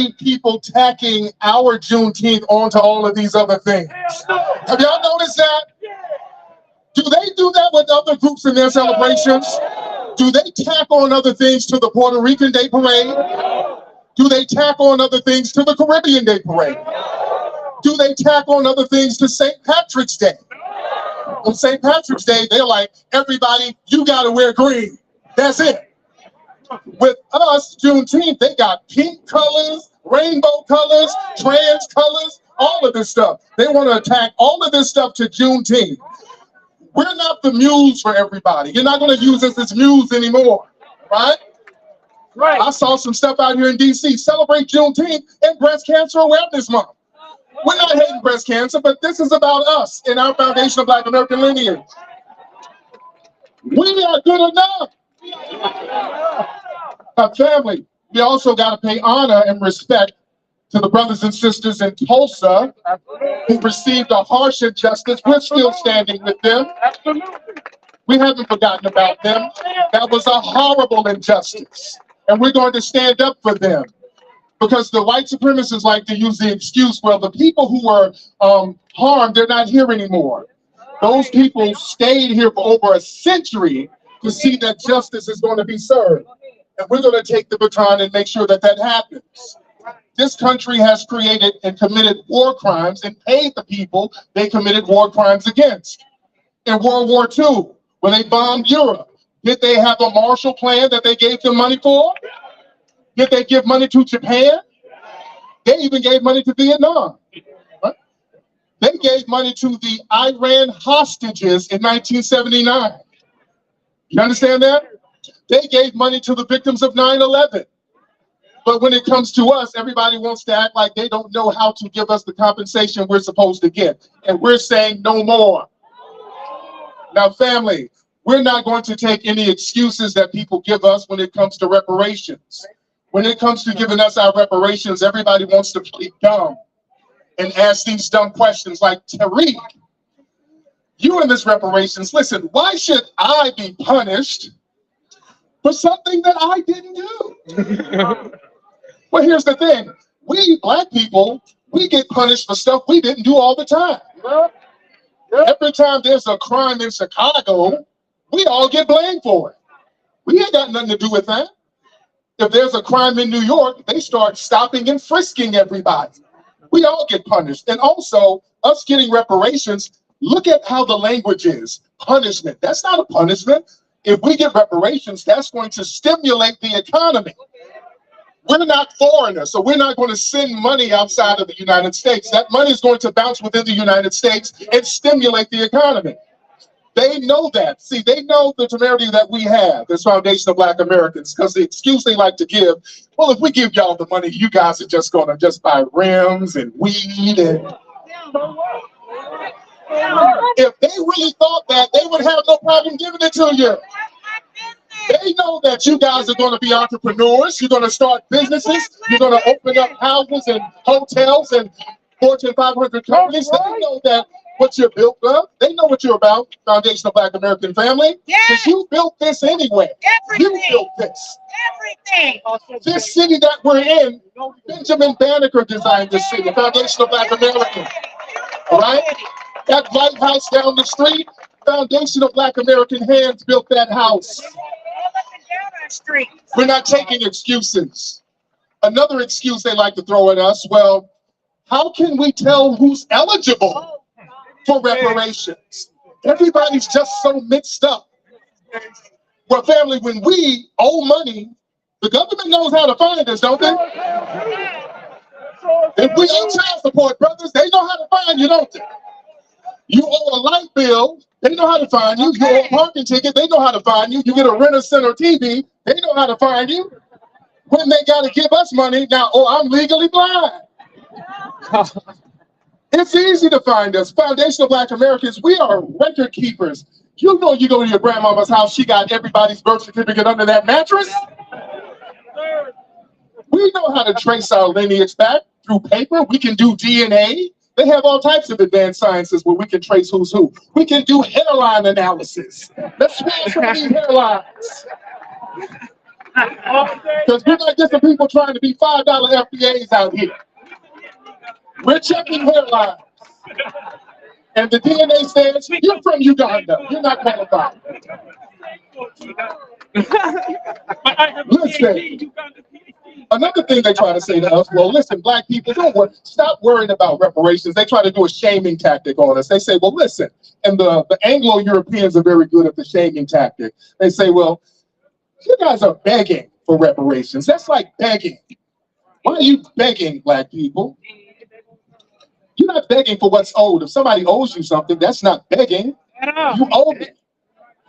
see people tacking our Juneteenth onto all of these other things. Have y'all noticed that? Do they do that with other groups in their celebrations? Do they tack on other things to the Puerto Rican Day Parade? Do they tack on other things to the Caribbean Day Parade? Do they tack on other things to St. Patrick's Day? On St. Patrick's Day, they're like, everybody, you gotta wear green. That's it. With us, Juneteenth, they got pink colors, rainbow colors, trans colors, all of this stuff. They want to attack all of this stuff to Juneteenth. We're not the muse for everybody. You're not going to use us as muse anymore, right? Right. I saw some stuff out here in DC. Celebrate Juneteenth and Breast Cancer Awareness Month. We're not hating breast cancer, but this is about us and our foundation of Black American lineage. We are good enough. Our family, we also got to pay honor and respect to the brothers and sisters in Tulsa who received a harsh injustice. We're still standing with them. We haven't forgotten about them. That was a horrible injustice, and we're going to stand up for them. Because the white supremacists like to use the excuse, well, the people who were harmed, they're not here anymore. Those people stayed here for over a century to see that justice is going to be served. And we're going to take the baton and make sure that that happens. This country has created and committed war crimes and paid the people they committed war crimes against. In World War II, when they bombed Europe, did they have a Marshall Plan that they gave them money for? Did they give money to Japan? They even gave money to Vietnam. Right? They gave money to the Iran hostages in 1979. You understand that? They gave money to the victims of 9/11. But when it comes to us, everybody wants to act like they don't know how to give us the compensation we're supposed to get. And we're saying no more. Now, family, we're not going to take any excuses that people give us when it comes to reparations. When it comes to giving us our reparations, everybody wants to play dumb and ask these dumb questions like, Tariq, you in this reparations, listen, why should I be punished for something that I didn't do? Well, here's the thing. We black people, we get punished for stuff we didn't do all the time. Every time there's a crime in Chicago, we all get blamed for it. We ain't got nothing to do with that. If there's a crime in New York, they start stopping and frisking everybody. We all get punished. And also, us getting reparations, look at how the language is. Punishment. That's not a punishment. If we get reparations, that's going to stimulate the economy. We're not foreigners, so we're not going to send money outside of the United States. That money is going to bounce within the United States and stimulate the economy. They know that. See, they know the temerity that we have, this foundation of Black Americans, because the excuse they like to give, well, if we give y'all the money, you guys are just going to just buy rims and weed. And if they really thought that, they would have no problem giving it to you. They know that you guys are going to be entrepreneurs. You're going to start businesses. You're going to open up houses and hotels and Fortune 500 companies. They know that what you're built of. They know what you're about, Foundation of Black American Family. Because you built this anyway. You built this. Everything. This city that we're in, Benjamin Banneker designed this city, Foundation of Black American. All right? That White House down the street, Foundation of Black American hands built that house. We're not taking excuses. Another excuse they like to throw at us, well, how can we tell who's eligible for reparations? Everybody's just so mixed up. Well, family, when we owe money, the government knows how to find us, don't they? If we owe child support, brothers, they know how to find you, don't they? You owe a light bill, they know how to find you. You owe a parking ticket, they know how to find you. You get a Rent-A-Center TV, they know how to find you. When they got to give us money, now, oh, I'm legally blind. It's easy to find us. Foundation of Black Americans, we are record keepers. You know, you go to your grandmama's house, she got everybody's birth certificate under that mattress. We know how to trace our lineage back through paper. We can do DNA. They have all types of advanced sciences where we can trace who's who. We can do hairline analysis. Let's trace some of these hairlines. Because we're not just the people trying to be $5 FBAs out here. We're checking hairlines. And the DNA says, you're from Uganda. You're not qualified. Listen, another thing they try to say to us, well, listen, black people, stop worrying about reparations. They try to do a shaming tactic on us. They say, well, listen, and the Anglo-Europeans are very good at the shaming tactic. They say, well, you guys are begging for reparations. That's like begging. Why are you begging, black people? You're not begging for what's owed. If somebody owes you something, that's not begging. You owe it.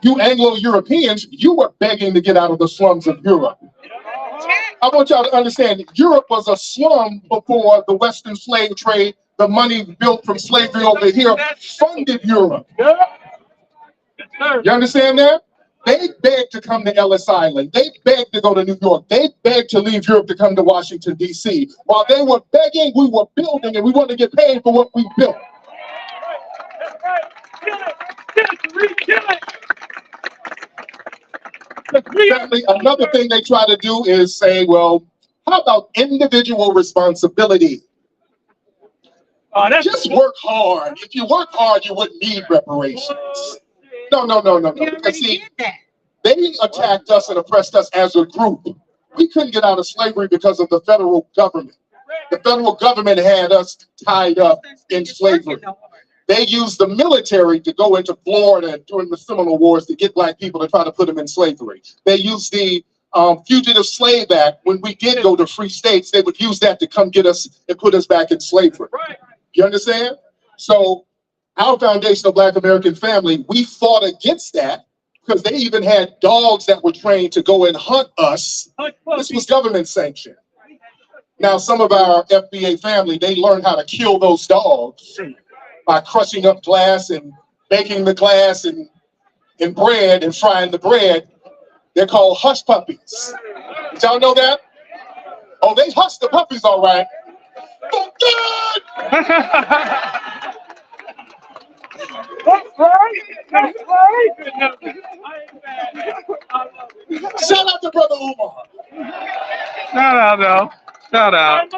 You Anglo-Europeans, you were begging to get out of the slums of Europe. I want y'all to understand, Europe was a slum before the Western slave trade. The money built from slavery over here funded Europe. You understand that? They begged to come to Ellis Island. They begged to go to New York. They begged to leave Europe to come to Washington, D.C. While they were begging, we were building, and we wanted to get paid for what we built. Another thing they try to do is say, well, how about individual responsibility? Just work hard. If you work hard, you wouldn't need reparations. No. Because see, they attacked us and oppressed us as a group. We couldn't get out of slavery because of the federal government. The federal government had us tied up in slavery. They used the military to go into Florida during the Seminole Wars to get black people to try to put them in slavery. They used the Fugitive Slave Act. When we did go to free states, they would use that to come get us and put us back in slavery. You understand? So our Foundation of Black American Family, we fought against that because they even had dogs that were trained to go and hunt us. This was government sanctioned. Now, some of our FBA family, they learned how to kill those dogs by crushing up glass and baking the glass in bread and frying the bread. They're called hush puppies. Did y'all know that? Oh, they hush the puppies all right. Oh, God! That's right. Shout out to Brother Umar. Shout out, though. Shout out.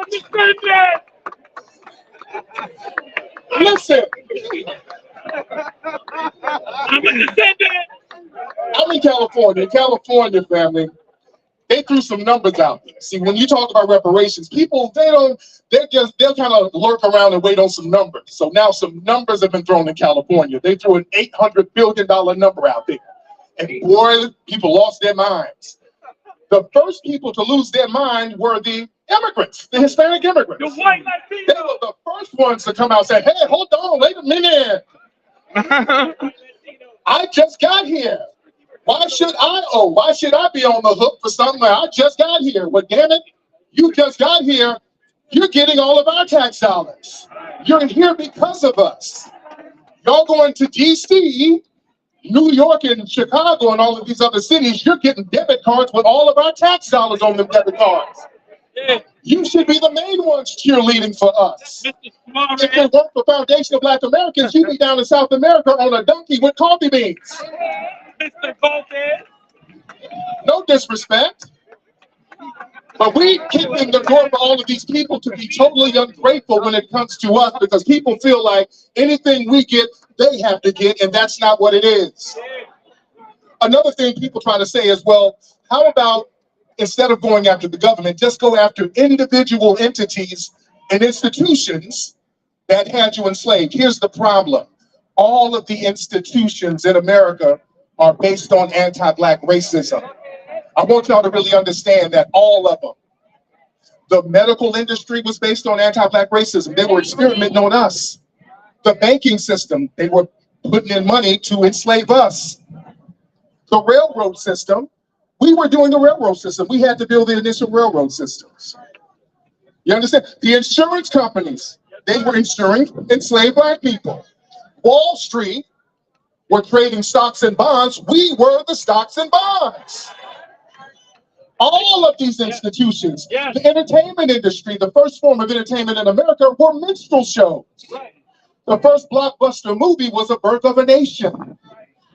Listen. I'm in California. California, family, they threw some numbers out there. See, when you talk about reparations, people, they'll kind of lurk around and wait on some numbers. So now some numbers have been thrown in California. They threw an $800 billion number out there. And boy, people lost their minds. The first people to lose their mind were the immigrants, the Hispanic immigrants. The white Latinos. They were the first ones to come out and say, hey, hold on, wait a minute. I just got here. Why should I owe? Why should I be on the hook for something? I just got here. Well, damn it, you just got here. You're getting all of our tax dollars. You're here because of us. Y'all going to D.C., New York, and Chicago, and all of these other cities, you're getting debit cards with all of our tax dollars on them debit cards. You should be the main ones cheerleading for us. If it weren't for Foundation of Black Americans, you'd be down in South America on a donkey with coffee beans. No disrespect. But we keep in the door for all of these people to be totally ungrateful when it comes to us, because people feel like anything we get, they have to get, and that's not what it is. Another thing people try to say is, well, how about instead of going after the government, just go after individual entities and institutions that had you enslaved? Here's the problem. All of the institutions in America are based on anti-Black racism. I want y'all to really understand that, all of them. The medical industry was based on anti-Black racism. They were experimenting on us. The banking system, they were putting in money to enslave us. The railroad system, we were doing the railroad system. We had to build the initial railroad systems. You understand? The insurance companies, they were insuring enslaved Black people. Wall Street were trading stocks and bonds. We were the stocks and bonds. All of these institutions, the entertainment industry, the first form of entertainment in America were minstrel shows. The first blockbuster movie was A Birth of a Nation.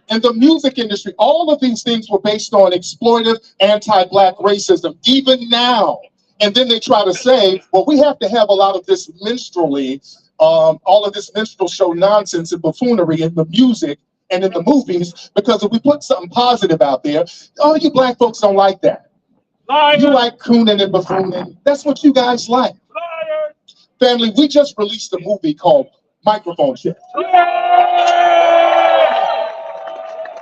and the music industry. All of these things were based on exploitive, anti-Black racism, even now. And then they try to say, well, we have to have a lot of this minstrelly, all of this minstrel show nonsense and buffoonery in the music and in the movies, because if we put something positive out there, oh, you Black folks don't like that. Liar. You like crooning and buffooning. That's what you guys like. Liar. Family, we just released a movie called Microphone Check.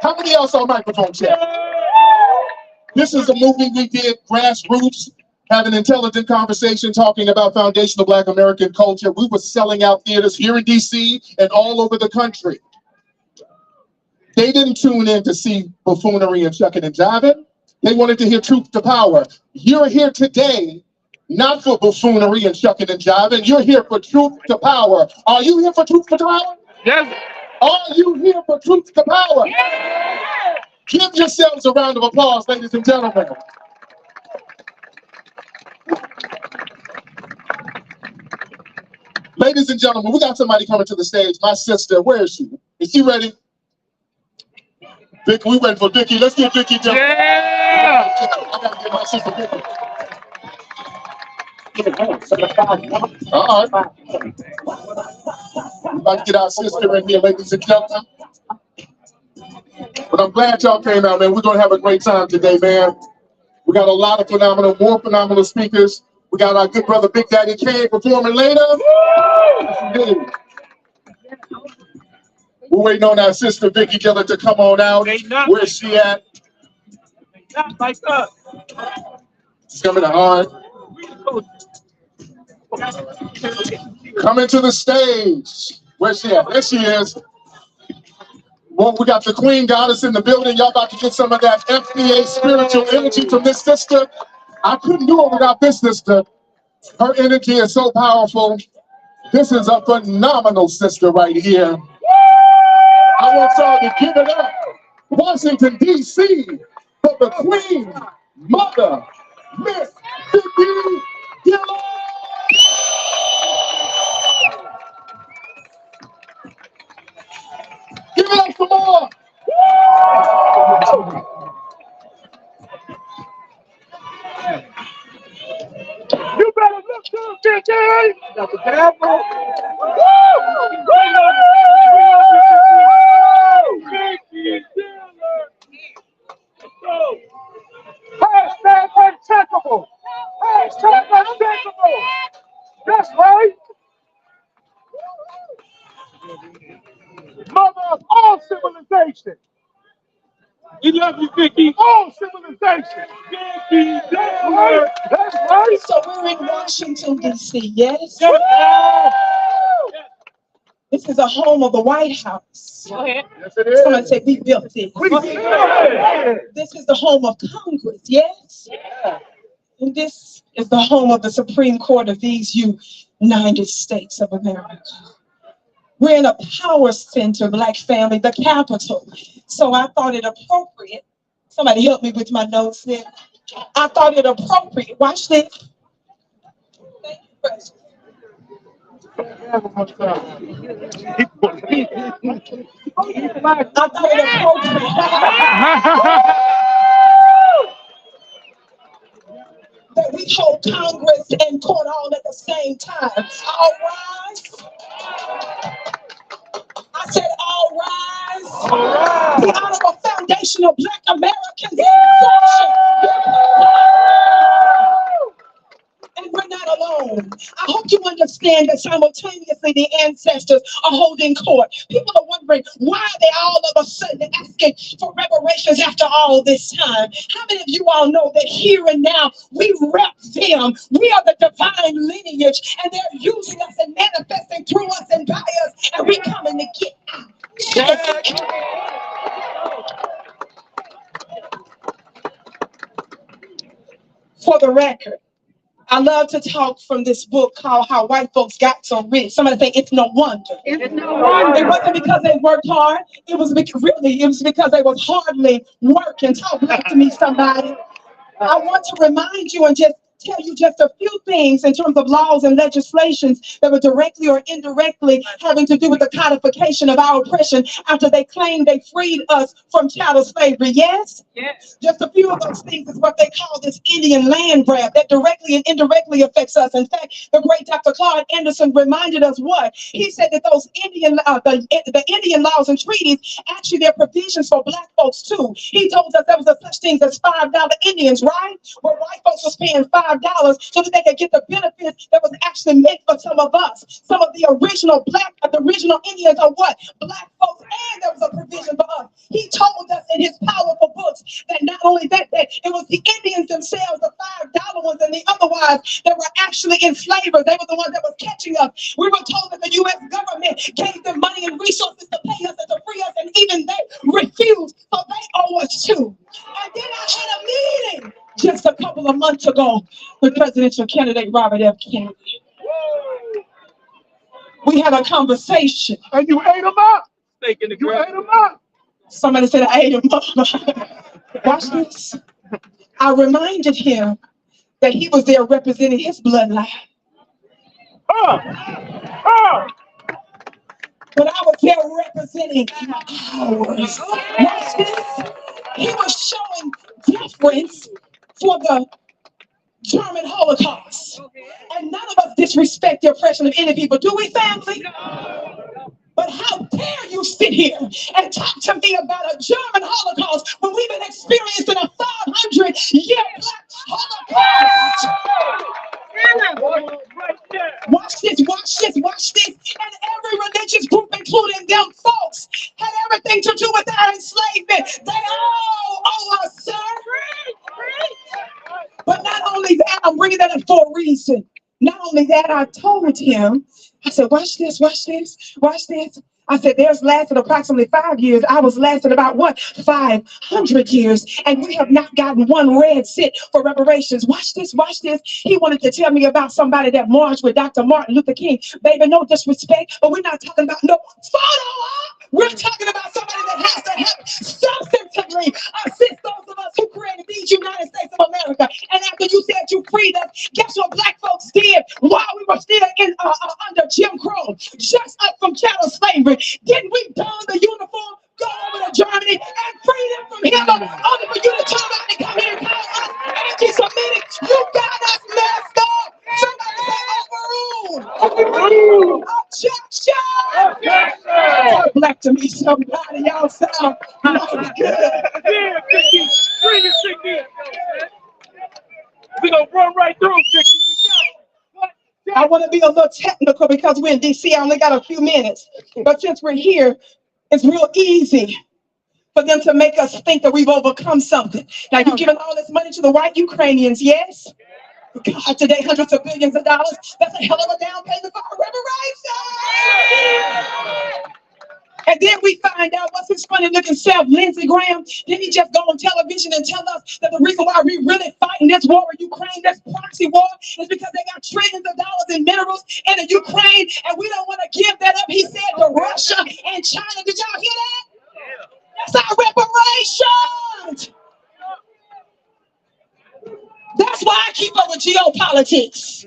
How many else saw Microphone Check? This is a movie we did, grassroots, have an intelligent conversation talking about foundational Black American culture. We were selling out theaters here in DC and all over the country. They didn't tune in to see buffoonery and shucking and jiving. They wanted to hear truth to power. You're here today, not for buffoonery and shucking and jiving. You're here for truth to power. Are you here for truth to power? Yes. Are you here for truth to power? Yes. Give yourselves a round of applause, ladies and gentlemen. Ladies and gentlemen, we got somebody coming to the stage. My sister, where is she? Is she ready? Vic, we went for Vicky. Let's get Vicky down. Yeah! I gotta get my sister Vicky. We're about to get our sister in here, ladies and gentlemen. But I'm glad y'all came out, man. We're gonna have a great time today, man. We got a lot of more phenomenal speakers. We got our good brother Big Daddy Kane performing later. We're waiting on our sister Vicky Gillett to come on out. Where's she at? Not like us. She's coming to hard. Coming to the stage. Where's she at? There she is. Well, we got the Queen Goddess in the building. Y'all about to get some of that FBA spiritual energy from this sister. I couldn't do it without this sister. Her energy is so powerful. This is a phenomenal sister right here. I want y'all to give it up. Washington, D.C. for the Queen Mother, Miss Vicky Gillett. Give it up some more. You better look good, Vicky! Got the devil. Vicky Gillett. Hashtag uncheckable. Hashtag uncheckable. That's right. Mother of all civilization. We love you, Vicky. All civilization. Vicky Gillett. That's right. So we're in Washington, D.C., yes? Yes. This is a home of the White House. Go ahead. Yes, it is. Somebody say, we built this. We built it. This is the home of Congress, yes? Yeah. And this is the home of the Supreme Court of these United States of America. We're in a power center, Black family, the Capitol. So I thought it appropriate. Somebody help me with my notes there. I thought it appropriate. Watch this. Thank you, President. I thought it appropriate that we hold Congress and court all at the same time. All rise. I said, all rise. All right. The honorable foundation of Black Americans in session. And we're not alone. I hope you understand that simultaneously the ancestors are holding court. People are wondering, why are they all of a sudden asking for reparations after all this time? How many of you all know that here and now we rep them? We are the divine lineage, and they're using us and manifesting through us and by us, and we coming to get out. Yes. For the record, I love to talk from this book called How White Folks Got So Rich. Somebody say it's no wonder. It's no wonder. It wasn't because they worked hard. It was because they was hardly working. Talk back to me, somebody. I want to remind you and just tell you just a few things in terms of laws and legislations that were directly or indirectly having to do with the codification of our oppression after they claimed they freed us from chattel slavery. Yes? Yes. Just a few of those things is what they call this Indian land grab that directly and indirectly affects us. In fact, the great Dr. Claude Anderson reminded us what? He said that those the Indian laws and treaties, actually they're provisions for black folks too. He told us there was a such thing as $5 Indians, right? Where white folks was paying $5 so that they could get the benefits that was actually meant for some of us. Some of the original Indians are what? Black folks, and there was a provision for us. He told us in his powerful books that not only that it was the Indians themselves, the $5 ones and the otherwise that were actually enslavers. They were the ones that was catching us. We were told that the U.S. government gave them money and resources to pay us and to free us, and even they refused, so they owe us too. And then I had a meeting just a couple of months ago with presidential candidate Robert F. Kennedy. We had a conversation. And you ate them up. Steak in the You grill. ate them up. Somebody said I ate him up. Watch this. I reminded him that he was there representing his bloodline. But I was there representing ours. Watch this. He was showing deference for the German Holocaust. And none of us disrespect the oppression of any people, do we, family? But how dare you sit here and talk to me about a German Holocaust when we've been experiencing a 500-year black Holocaust? Watch this, watch this, watch this. And every religious group, including them folks, had everything to do with our enslavement. They all owe us, sir. But not only that, I'm bringing that up for a reason. Not only that, I told him, I said, watch this, watch this, watch this. I said, theirs lasted approximately 5 years. Ours lasted about what? 500 years. And we have not gotten one red cent for reparations. Watch this, watch this. He wanted to tell me about somebody that marched with Dr. Martin Luther King. Baby, no disrespect, but we're not talking about no photo op. We're talking about somebody that has to help substantively assist those of us who created these United States of America. And after you said you freed us, guess what black folks did while we were still in under Jim Crow, just up from chattel slavery? Didn't we don the uniform, go over to Germany, and free them from Hitler, only for you to turn around and come here and call us anti-Semitic? You got us messed up. Somebody say overruled. Objection. Talk black to me, somebody. Y'all sound mighty good. Yeah, Vicky. Bring it, Vicky. We're going to run right through, Vicky. I want to be a little technical because we're in DC. I only got a few minutes. But since we're here, it's real easy for them to make us think that we've overcome something. Now, you've given all this money to the white Ukrainians, yes? God, today, hundreds of billions of dollars. That's a hell of a down payment for reparations. And then we find out what's his funny looking self, Lindsey Graham. Didn't he just go on television and tell us that the reason why we really fighting this war in Ukraine, this proxy war, is because they got trillions of dollars in minerals in the Ukraine, and we don't want to give that up, he said, to Russia and China. Did y'all hear that? That's our reparations. That's why I keep up with geopolitics.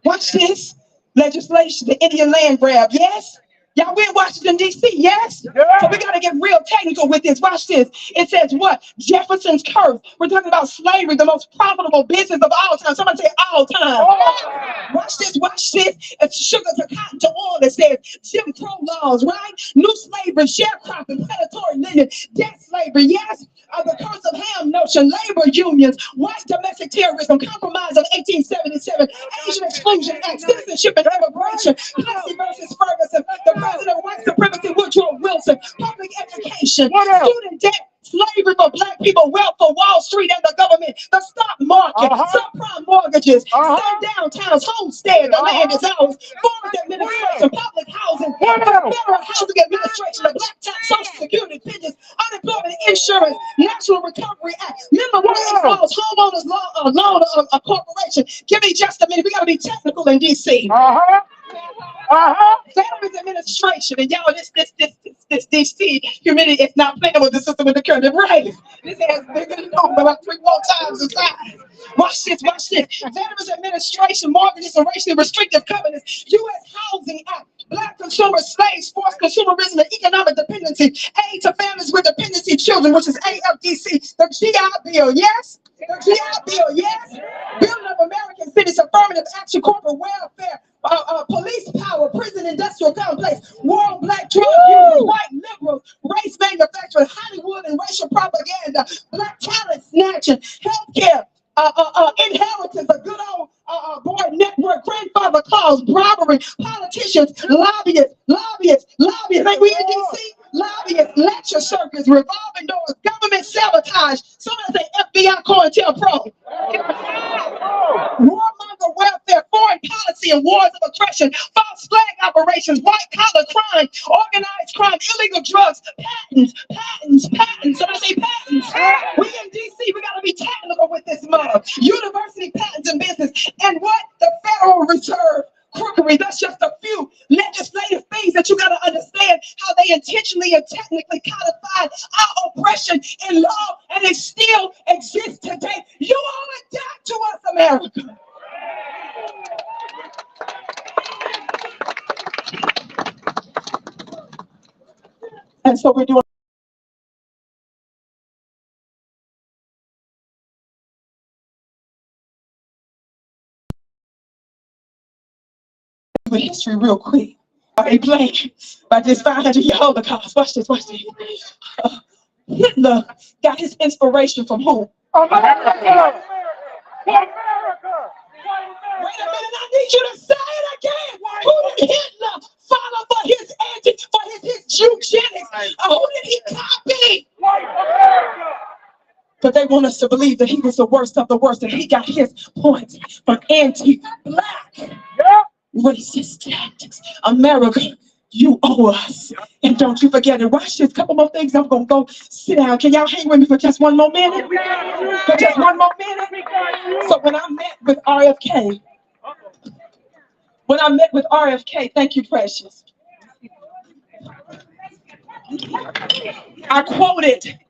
Watch this. Legislation, the Indian land grab, yes? Y'all, we're in Washington, D.C., yes? Yeah. So we got to get real technical with this. Watch this. It says what? Jefferson's curse. We're talking about slavery, the most profitable business of all time. Somebody say all time. Oh. Watch this, watch this. It's sugar to cotton to oil. It says Jim Crow laws, right? New slavery, sharecropping, predatory lending, debt slavery, yes? The curse of Ham notion, labor unions, white domestic terrorism, compromise of 1877, Asian exclusion act, citizenship and immigration, Plessy versus Ferguson, the president of white supremacy, Woodrow Wilson, public education, student debt, slavery for black people, wealth for Wall Street and the government, the stock market, subprime mortgages, stay downtowns, homestead, the land is ours, forest administration, public housing, federal housing administration, the black tax, social security, pensions, unemployment insurance, National Recovery Act, minimum wage laws, homeowners law, loan corporation. Give me just a minute. We got to be technical in DC. Veterans Administration, and y'all, this DC humidity is not playing with the system in the current race. This has bigger than normal, about 3 more times the size. Watch this, watch this. Veterans Administration, mortgages and racially restrictive covenants, U.S. Housing Act, Black consumers, slaves, forced consumerism and economic dependency, aid to families with dependency children, which is AFDC, the GI Bill, yes? The GI Bill, yes? Building of American cities, affirmative action, corporate welfare, police power, prison industrial complex, war on black drug users, white liberals, race manufacturing, Hollywood and racial propaganda, black talent snatching, healthcare, inheritance, a good old board network, grandfather clause, bribery, politicians, lobbyists. Ain't we in DC? Lobbyists, lecture circuits, revolving doors, government sabotage. Somebody say FBI COINTELPRO. Warmonger welfare, foreign policy and wars of aggression, false flag operations, white collar crime, organized crime, illegal drugs, patents. Somebody say patents. We in DC, we gotta be technical with this mug. University patents and business, and what? The Federal Reserve. Crookery. That's just a few legislative things that you got to understand how they intentionally and technically codified our oppression in law, and it still exists today. You owe it back to us, America. And so we're doing history real quick. They playing by this 500-year Holocaust. Watch this, watch this. Hitler got his inspiration from who? America! America! Wait a minute, I need you to say it again. Who did Hitler follow for his eugenics? Who did he copy? But they want us to believe that he was the worst of the worst, and he got his points from anti-black racist tactics. America, you owe us. And don't you forget it. Watch this. Couple more things. I'm going to go sit down. Can y'all hang with me for just one more minute? For just one more minute? So when I met with RFK, thank you, Precious. I quoted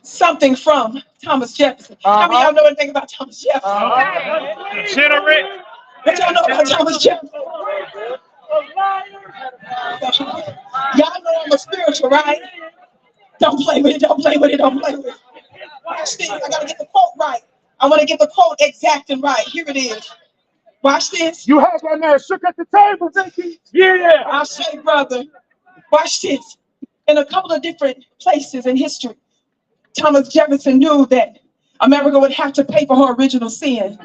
something from Thomas Jefferson. How many of y'all know anything about Thomas Jefferson? Generate. What y'all know about Thomas Jefferson? Y'all know I'm a spiritual, right? Don't play with it, don't play with it, don't play with it. Watch this, I gotta get the quote right. I wanna get the quote exact and right. Here it is. Watch this. You had that man shook at the table, Vicky. Yeah. I'll say, brother. Watch this. In a couple of different places in history, Thomas Jefferson knew that America would have to pay for her original sin.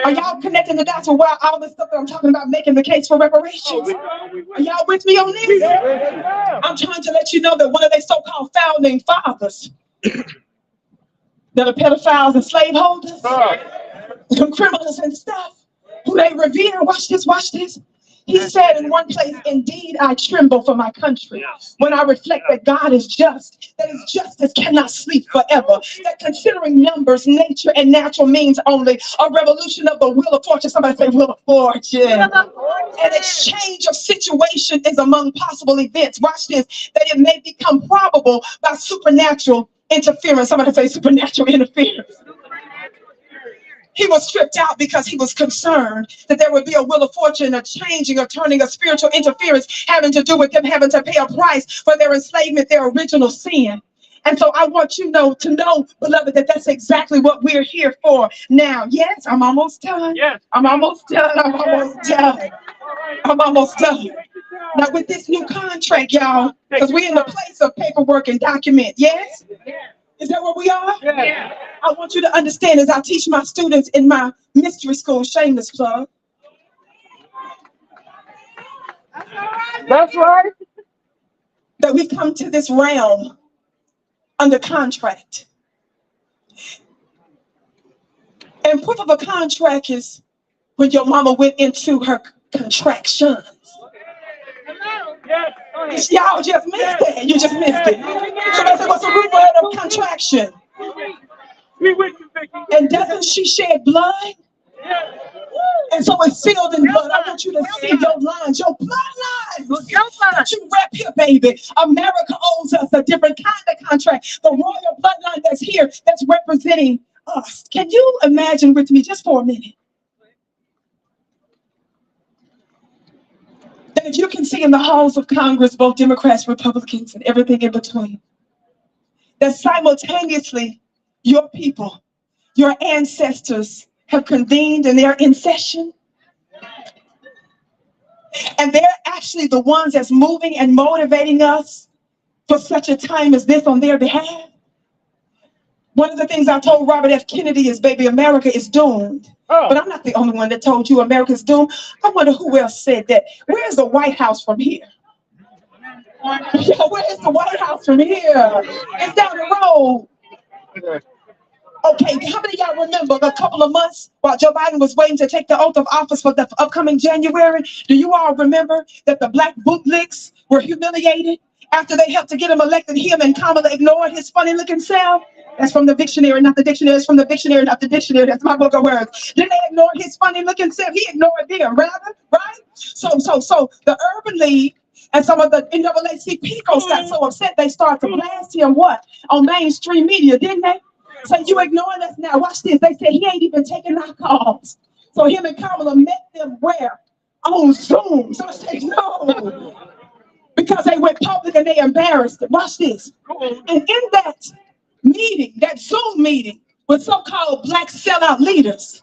Are y'all connecting the dots with why all this stuff that I'm talking about, making the case for reparations? Are y'all with me on this? I'm trying to let you know that one of their so-called founding fathers, that are pedophiles and slaveholders, criminals and stuff, who they revere, watch this, watch this. He said in one place, indeed, I tremble for my country when I reflect that God is just, that his justice cannot sleep forever, that considering numbers, nature, and natural means only, a revolution of the wheel of fortune, somebody say wheel of fortune, an exchange of situation is among possible events, watch this, that it may become probable by supernatural interference, somebody say supernatural interference. He was stripped out because he was concerned that there would be a wheel of fortune, a changing, or turning, a spiritual interference having to do with them having to pay a price for their enslavement, their original sin. And so I want you to know, beloved, that that's exactly what we're here for now. Yes, I'm almost done. Yes. I'm almost done. I'm almost done. I'm almost done. Now with this new contract, y'all, because we're in the place of paperwork and document. Yes? Is that where we are? Yeah. I want you to understand as I teach my students in my mystery school, shameless plug. That's right. That we come to this realm under contract. And proof of a contract is when your mama went into her contractions. Yes. Y'all just missed it. You just missed it. Somebody said, what's the root word of contraction? We with you, Vicky. And doesn't she shed blood? And so it's sealed in blood. I want you to see your lines, your bloodlines that you rep here, baby. America owes us a different kind of contract. The royal bloodline that's here, that's representing us. Can you imagine with me just for a minute? That if you can see in the halls of Congress, both Democrats, Republicans, and everything in between, that simultaneously your people, your ancestors have convened and they're in session. And they're actually the ones that's moving and motivating us for such a time as this on their behalf. One of the things I told Robert F. Kennedy is, baby, America is doomed. But I'm not the only one that told you America's doomed. I wonder who else said that. Where's the White House from here? Where's the White House from here? It's down the road. Okay, how many of y'all remember a couple of months while Joe Biden was waiting to take the oath of office for the upcoming January? Do you all remember that the black bootlicks were humiliated after they helped to get him elected? Him and Kamala ignored his funny looking self. That's from the dictionary, not the dictionary. It's from the dictionary, not the dictionary. That's my book of words. Didn't they ignore his funny looking self? He ignored them, rather, right? So the Urban League and some of the NAACP folks got so upset they started to blast him what? On mainstream media, didn't they? So you ignoring us now. Watch this. They said he ain't even taking our calls. So him and Kamala met them where? On Zoom. So I said, no. Because they went public and they embarrassed them. Watch this. And in that meeting, that Zoom meeting with so-called black sellout leaders,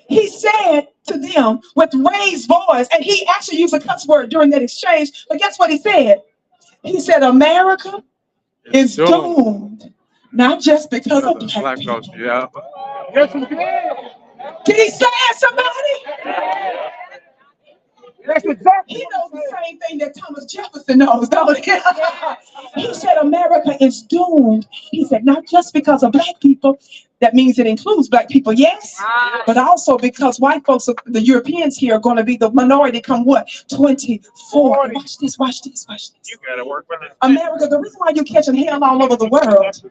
he said to them with raised voice, and he actually used a cuss word during that exchange, but guess what he said? He said, America is doomed, not just because of black people. Yeah. Yes, he did. Did he say it, somebody? That's exactly. He knows the same thing that Thomas Jefferson knows, don't he? He said America is doomed. He said not just because of black people. That means it includes black people, yes, but also because white folks, the Europeans here, are going to be the minority come what? 24. Watch this, watch this, watch this. You gotta work with it. America, the reason why you're catching hell all over the world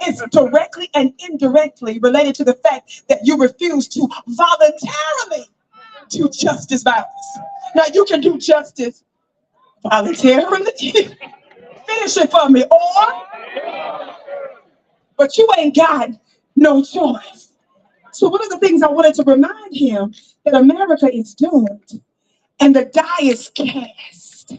is directly and indirectly related to the fact that you refuse to voluntarily do justice violence. Now you can do justice voluntarily. Finish it for me, but you ain't got no choice. So one of the things I wanted to remind him that America is doomed and the die is cast.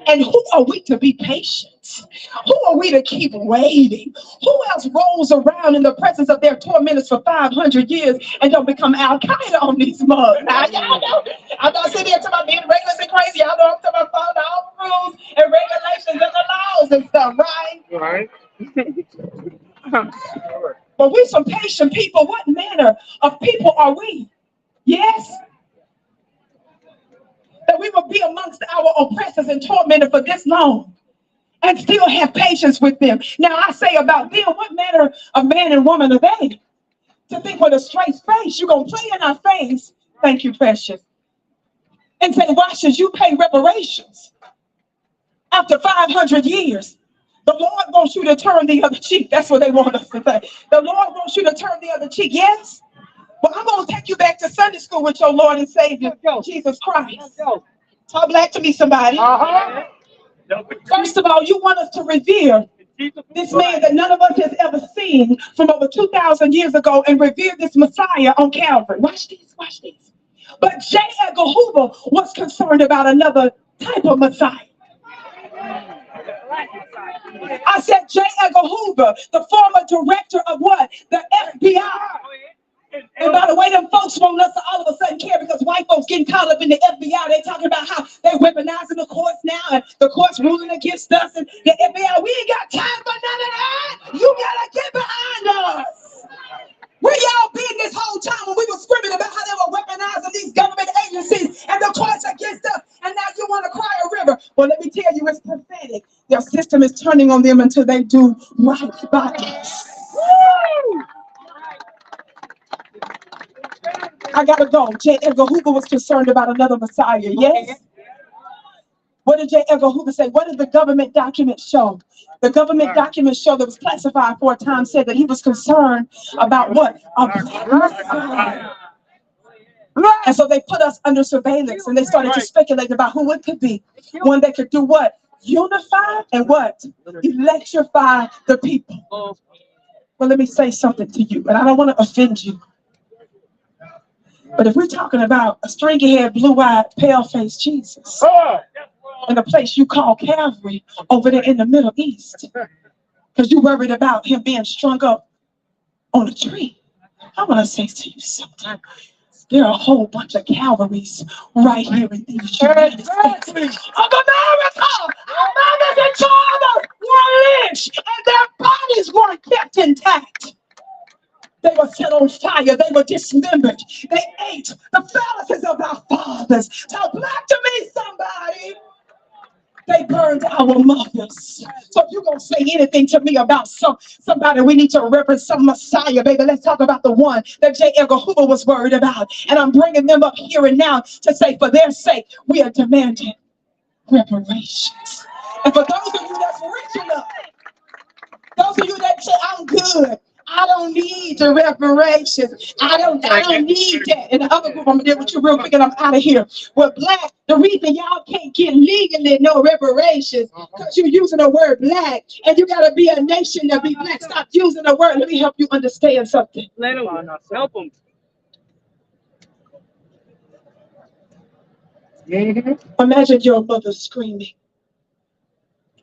And who are we to be patient? Who are we to keep waiting? Who else rolls around in the presence of their tormentors for 500 years and don't become Al-Qaeda on these mugs? Now, y'all know, I'm not sitting here talking about being reckless and crazy. Y'all know I'm talking about following all the rules and regulations and the laws and stuff, right? Right. But we're some patient people. What manner of people are we? Yes? That we will be amongst our oppressors and tormentors for this long and still have patience with them. Now I say about them, what manner of man and woman are they? To think with a straight face, you're going to play in our face, thank you, precious, and say, why should you pay reparations after 500 years? The Lord wants you to turn the other cheek. That's what they want us to say. The Lord wants you to turn the other cheek. Yes? Well, I'm going to take you back to Sunday school with your Lord and Savior, Jesus Christ. Talk back to me, somebody. First of all, you want us to revere this man that none of us has ever seen from over 2,000 years ago and revere this Messiah on Calvary. Watch this, watch this. But J. Edgar Hoover was concerned about another type of Messiah. I said J. Edgar Hoover, the former director of what? The FBI. And by the way, them folks want us to all of a sudden care because white folks getting caught up in the FBI. They talking about how they weaponizing the courts now and the courts ruling against us and the FBI. We ain't got time for none of that. You gotta get behind us. Where y'all been this whole time when we were screaming about how they were weaponizing these government agencies and the courts against us, and now you want to cry a river? Well, let me tell you, it's pathetic. Their system is turning on them until they do right by us. Woo! I gotta go. J. Edgar Hoover was concerned about another Messiah, yes? What what did J. Edgar Hoover say? What did the government documents show? The government documents show that was classified for a time said that he was concerned about what? A black. And so they put us under surveillance, and they started to speculate about who it could be. One that could do what? Unify and what? Electrify the people. Well, let me say something to you, and I don't want to offend you. But if we're talking about a stringy-haired, blue-eyed, pale-faced Jesus in a place you call Calvary over there in the Middle East, because you're worried about him being strung up on a tree, I want to say to you something. There are a whole bunch of Calvaries right here in these United States of America. Our mothers and fathers were lynched, and their bodies weren't kept intact. They were set on fire. They were dismembered. They ate the phalluses of our fathers. Talk back to me, somebody. They burned our mothers. So if you're going to say anything to me about somebody, we need to reverence some Messiah, baby. Let's talk about the one that J. Edgar Hoover was worried about. And I'm bringing them up here and now to say, for their sake, we are demanding reparations. And for those of you that's rich enough, those of you that say, I'm good, I don't need the reparations. I don't need that. In the other group, I'm gonna deal with you real quick and I'm out of here. Well, black, the reason y'all can't get legally no reparations because you're using the word black, and you gotta be a nation to be black. Stop using the word. Let me help you understand something. Let them help them. Imagine your mother screaming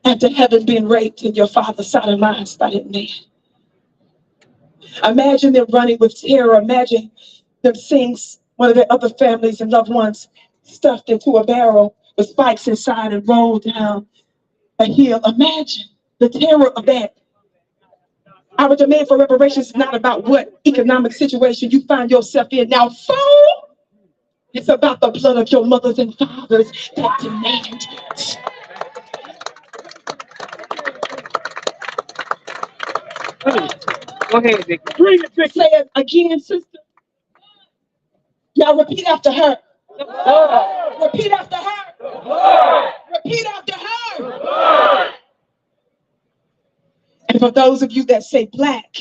after having been raped in your father's side of lives by that man. Imagine them running with terror. Imagine them seeing one of their other families and loved ones stuffed into a barrel with spikes inside and rolled down a hill. Imagine the terror of that. Our demand for reparations is not about what economic situation you find yourself in now, fool. It's about the blood of your mothers and fathers that demand it. Go ahead, Vic. Bring it, Vic. Say it again, sister. Y'all repeat after her. Repeat after her. Repeat after her. And for those of you that say black,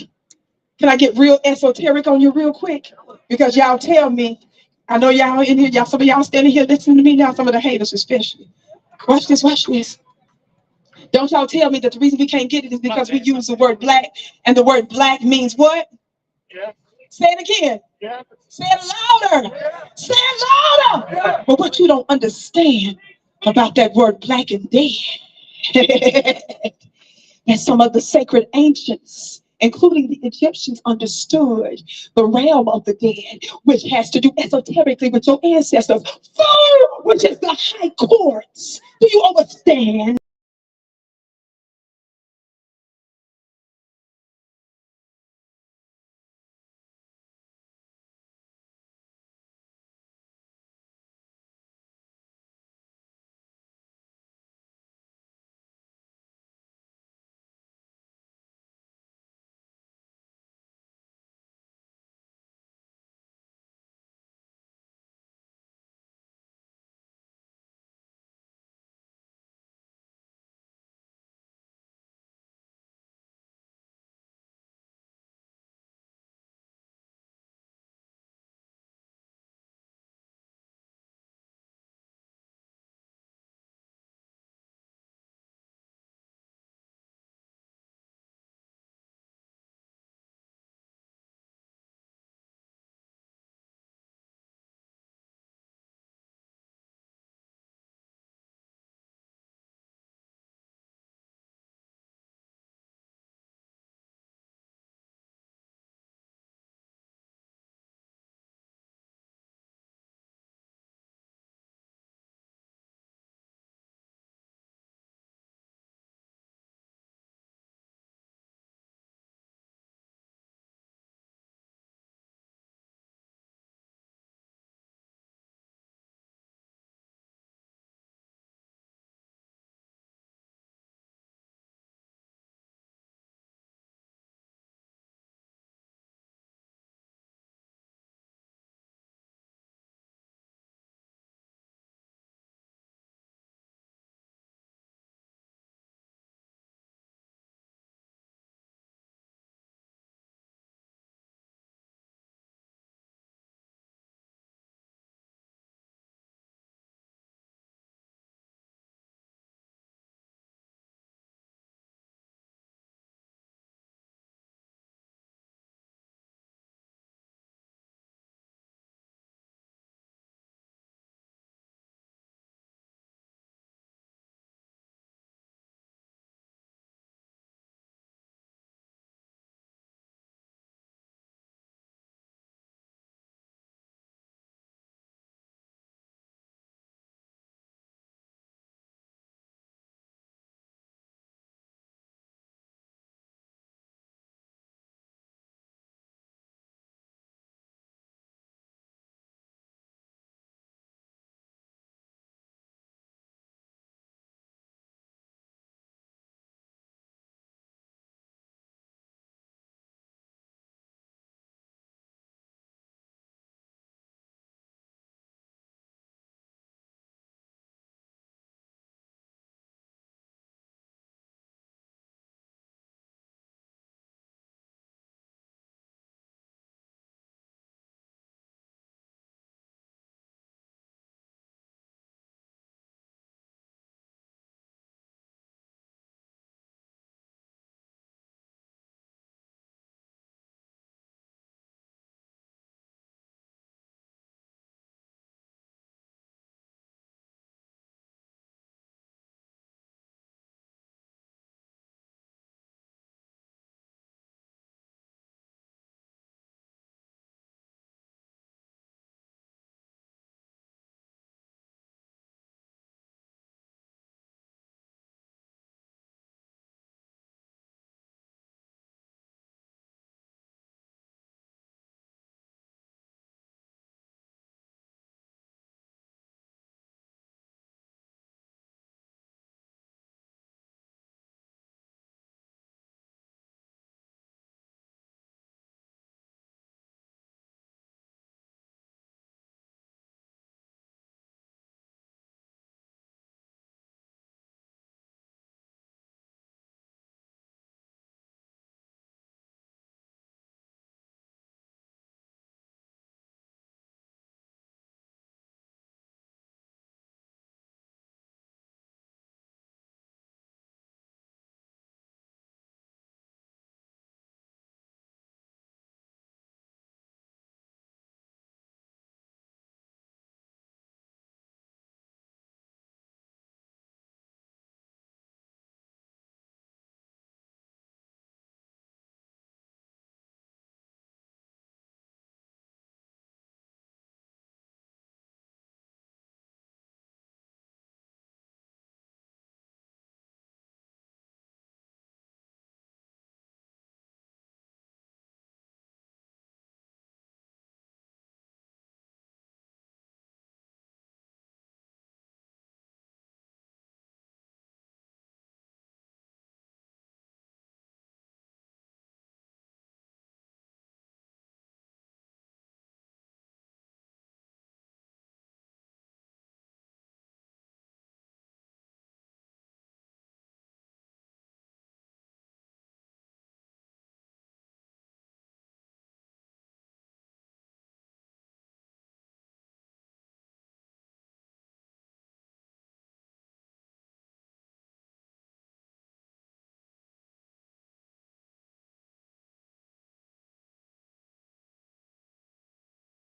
can I get real esoteric on you real quick? Because y'all tell me, I know y'all in here, some of y'all standing here listening to me now, some of the haters especially. Watch this, watch this. Don't y'all tell me that the reason we can't get it is because we use the word black, and the word black means what? Yeah. Say it again. Yeah. Say it louder. Yeah. Say it louder. Yeah. But what you don't understand about that word black and dead, that some of the sacred ancients, including the Egyptians, understood the realm of the dead, which has to do esoterically with your ancestors, which is the high courts. Do you understand?